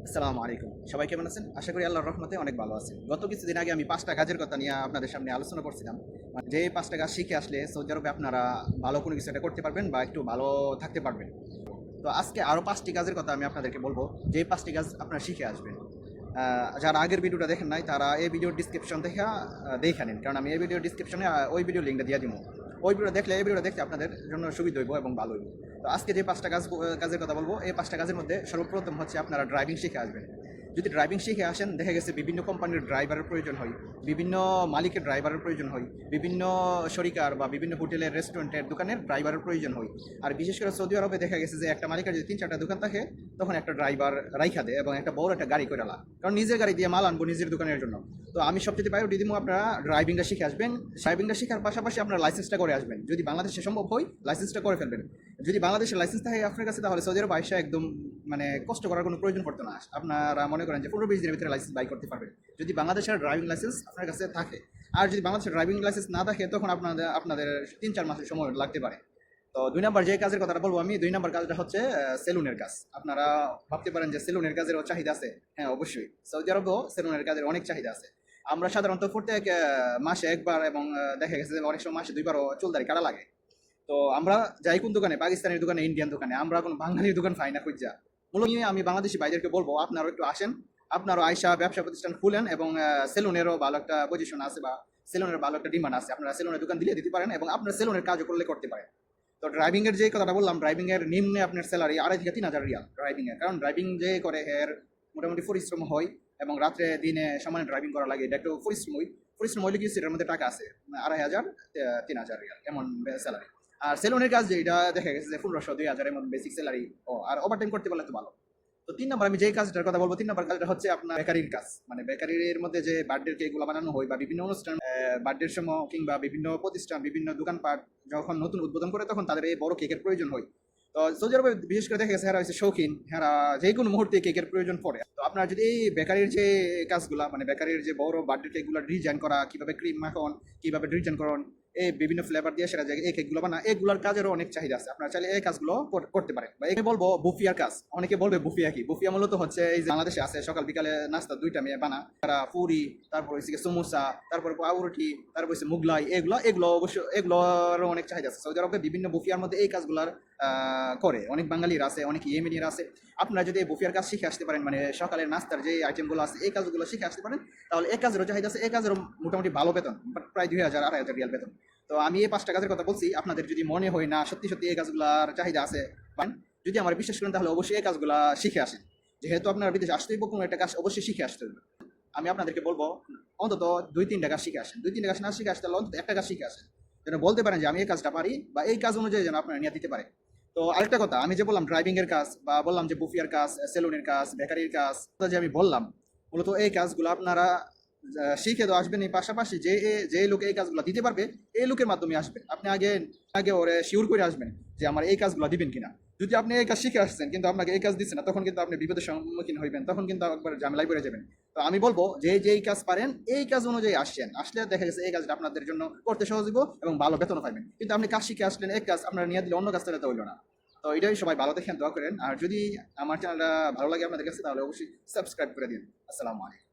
আসসালামু আলাইকুম। সবাই কেমন আছেন? আশা করি আল্লাহর রহমতে অনেক ভালো আছেন। গত কিছুদিন আগে আমি ৫টা কাজের কথা নিয়ে আপনাদের সামনে আলোচনা করছিলাম। যে ৫টা কাজ শিখে আসলে সৌদি আরবে আপনারা ভালো কোনো কিছু একটা করতে পারবেন বা একটু ভালো থাকতে পারবেন। তো আজকে আরও ৫টি কাজের কথা আমি আপনাদেরকে বলব, যে ৫টি কাজ আপনারা শিখে আসবেন। যারা আগের ভিডিওটা দেখেন নাই তারা এই ভিডিওর ডিসক্রিপশন থেকে দেখে নিন, কারণ আমি এই ভিডিওর ডিসক্রিপশনে ওই ভিডিও লিঙ্কটা দিয়ে দিব। ওই ভিডিওটা দেখলে আপনাদের জন্য সুবিধা হইব এবং ভালো হইব। তো আজকে যে ৫টা কাজের কথা বলবো, এই ৫টা কাজের মধ্যে সর্বপ্রথম হচ্ছে আপনারা ড্রাইভিং শিখে আসবেন। যদি ড্রাইভিং শিখে আসেন, দেখা গেছে বিভিন্ন কোম্পানির ড্রাইভারের প্রয়োজন হয়, বিভিন্ন মালিকের ড্রাইভারের প্রয়োজন হয়, বিভিন্ন শরিকার বা বিভিন্ন হোটেলের রেস্টুরেন্টের দোকানের ড্রাইভারের প্রয়োজন হয়। আর বিশেষ করে সৌদি আরবে দেখা গেছে যে একটা মালিকের যদি ৩-৪টা দোকান থাকে, তখন একটা ড্রাইভার রাইখা দেয় এবং একটা বড় একটা গাড়ি করে আলা, কারণ নিজের গাড়ি দিয়ে মাল আনবো নিজের দোকানের জন্য। তো আমি সবচেয়ে প্রায়োরিটি দিব আপনারা ড্রাইভিংটা শিখে আসবেন। ড্রাইভিংটা শেখার পাশাপাশি আপনারা লাইসেন্সটা করে আসবেন। যদি বাংলাদেশে সম্ভব হয় লাইসেন্সটা করে ফেলবেন। যদি বাংলাদেশের লাইসেন্স থাকে আপনার কাছে, তাহলে সৌদি আরব আইসা একদম মানে কষ্ট করার কোনো প্রয়োজন পড়তো না। আপনারা মনে করেন যে 15-20 দিনের ভিতরে লাইসেন্স বাই করতে পারবেন, যদি বাংলাদেশের ড্রাইভিং লাইসেন্স আপনার কাছে থাকে। আর যদি বাংলাদেশের ড্রাইভিং লাইসেন্স না থাকে, তখন আপনাদের 3-4 মাসের সময় লাগতে পারে। তো 2 নম্বর যে কাজের কথাটা বলবো আমি, 2 নম্বর কাজটা হচ্ছে সেলুনের কাজ। আপনারা ভাবতে পারেন যে সেলুনের কাজেরও চাহিদা আছে। হ্যাঁ, অবশ্যই সৌদি আরবেও সেলুনের কাজের অনেক চাহিদা আছে। আমরা সাধারণত প্রত্যেক মাসে একবার এবং দেখা গেছে যে অনেক সময় মাসে 2বারও চুলদারি কাটা লাগে। তো আমরা যাই কোন দোকানে, পাকিস্তানের দোকানে, ইন্ডিয়ান দোকানে, আমরা কোনো বাঙালির দোকান পাই না খুঁজা। মূলত আমি বাংলাদেশি ভাইদেরকে বলবো আপনারা একটু আসেন, আপনারও আইসা ব্যবসা প্রতিষ্ঠান খুলেন এবং সেলুনেরও ভালো একটা পজিশন আছে বা সেলুনের ভালো একটা ডিমান্ড আছে। আপনারা সেলুনের দোকান দিলে দিতে পারেন এবং আপনার সেলুনের কাজও করলে করতে পারেন। তো ড্রাইভিং এর যে কথাটা বললাম, ড্রাইভিং এর নিম্নে আপনার স্যালারি 2,500 থেকে 3,000 রিয়াল ড্রাইভিং এর, কারণ ড্রাইভিং যে করে এর মোটামুটি পরিশ্রম হয় এবং রাত্রে দিনে সমানে ড্রাইভিং করা লাগে। এটা একটু পরিশ্রম হইলে কি সেটার মধ্যে টাকা আছে। 2,500 3,000 রিয়াল এমন স্যালারি। আর সেলুনের কাজ যেটা দেখা গেছে যে 1,500 2,000 এমন বেসিক স্যালারি। ও আর ওভারটাইম করতে পারলে তো ভালো। তো 3 নম্বর আমি যেই কাজটার কথা বলবো, 3 নম্বর কাজটা হচ্ছে আপনার বেকারির কাজ। মানে বেকারির মধ্যে যে বার্থডে কেকগুলো বানানো হয় বা বিভিন্ন অনুষ্ঠান, বার্থডের সময় কিংবা বিভিন্ন প্রতিষ্ঠান, বিভিন্ন দোকানপাট যখন নতুন উদ্বোধন করে, তখন তাদের এই বড় কেকের প্রয়োজন হয়। তো সৌদি আরবে বিশেষ করে দেখা গেছে হেরা হচ্ছে শৌখিন, হেরা যে কোনো মুহূর্তে কেকের প্রয়োজন পড়ে। তো আপনার যদি এই বেকারির যে কাজগুলা, মানে বেকারির যে বড় বার্থডে কেকগুলো ডিজাইন করা, কিভাবে ক্রিম মাখন, কিভাবে ডিজাইন করুন, এই বিভিন্ন ফ্লেভার দিয়ে সেটা জায়গায় এই কেকগুলো বানা, এগুলোর কাজেরও অনেক চাহিদা আছে। আপনারা চাইলে এই কাজগুলো করতে পারেন। বা এই বলবো বুফিয়ার কাজ। অনেকে বলবে বুফিয়া কি? বুফিয়া মূলত হচ্ছে এই যে বাংলাদেশে আছে সকাল বিকালে নাস্তা 2টা মেয়ে বানা, তারা পুরি, তারপর হচ্ছে সমোসা, তারপর পাউরুটি, তারপর হচ্ছে মুগলাই, এগুলো অবশ্য এগুলোরও অনেক চাহিদা আছে। সৌদি আরবে বিভিন্ন বুফিয়ার মধ্যে এই কাজগুলার করে অনেক বাঙালির আছে, অনেক ইয়েমেনির আছে। আপনারা যদি এই বুফিয়ার কাজ শিখে আসতে পারেন, মানে সকালের নাস্তার যে আইটেমগুলো আছে এই কাজগুলো শিখে আসতে পারেন, তাহলে এই কাজেরও চাহিদা আছে। এই কাজেরও মোটামুটি ভালো বেতন, প্রায় 2,000 2,500 রিয়াল বেতন। তো আমি এই 5টা কাজের কথা বলছি, আপনাদের যদি মনে হয় না সত্যি সত্যি এই কাজগুলোর চাহিদা আছে, যদি আমার বিশ্বাস করেন, তাহলে অবশ্যই এই কাজগুলো শিখে আসেন। যেহেতু আপনারা বিদেশে আসতেই কোনো একটা কাজ অবশ্যই শিখে আসতে হবে। আমি আপনাদেরকে বলবো অন্তত 2-3টা কাজ শিখে আসেন। 2-3টা কাজ না শিখে আসতে হলে অন্তত একটা কাজ শিখে আসেন, যেন বলতে পারেন যে আমি এই কাজটা পারি, বা এই কাজ অনুযায়ী যেন আপনারা নিয়ে দিতে পারে। তো আরেকটা কথা, আমি যে বললাম ড্রাইভিং এর কাজ বা বললাম যে বুফিয়ার কাজ, সেলুনের কাজ, বেকারির কাজ, যে আমি বললাম মূলত এই কাজগুলো আপনারা শিখে তো আসবেন। এই পাশাপাশি যে লোক এই কাজগুলো দিতে পারবে, এই লোকের মাধ্যমে আসবেন। আপনি আগে আগে ওরে শিওর করে আসবেন যে আমার এই কাজগুলো দিবেন কিনা। যদি আপনি এই কাজ শিখে আসছেন কিন্তু আপনাকে এই কাজ দিচ্ছে না, তখন কিন্তু আপনি বিপদের সম্মুখীন হইবেন, তখন কিন্তু একবার ঝামেলায় পড়ে যাবেন। তো আমি বলবো যে যেই কাজ পারেন এই কাজ অনুযায়ী আসলে দেখা গেছে এই কাজটা আপনাদের জন্য করতে সহজ হইব এবং ভালো বেতনও পাবেন। কিন্তু আপনি কাজ শিখে আসলেন, এক কাজ আপনারা নিয়ে দিলে অন্য কাজ তাহলে তো হইলো না। তো এটাই, সবাই ভালো দেখেন, দোয়া করেন। আর যদি আমার চ্যানেলটা ভালো লাগে আপনাদের কাছে, তাহলে অবশ্যই সাবস্ক্রাইব করে দিন। আসসালামু আলাইকুম।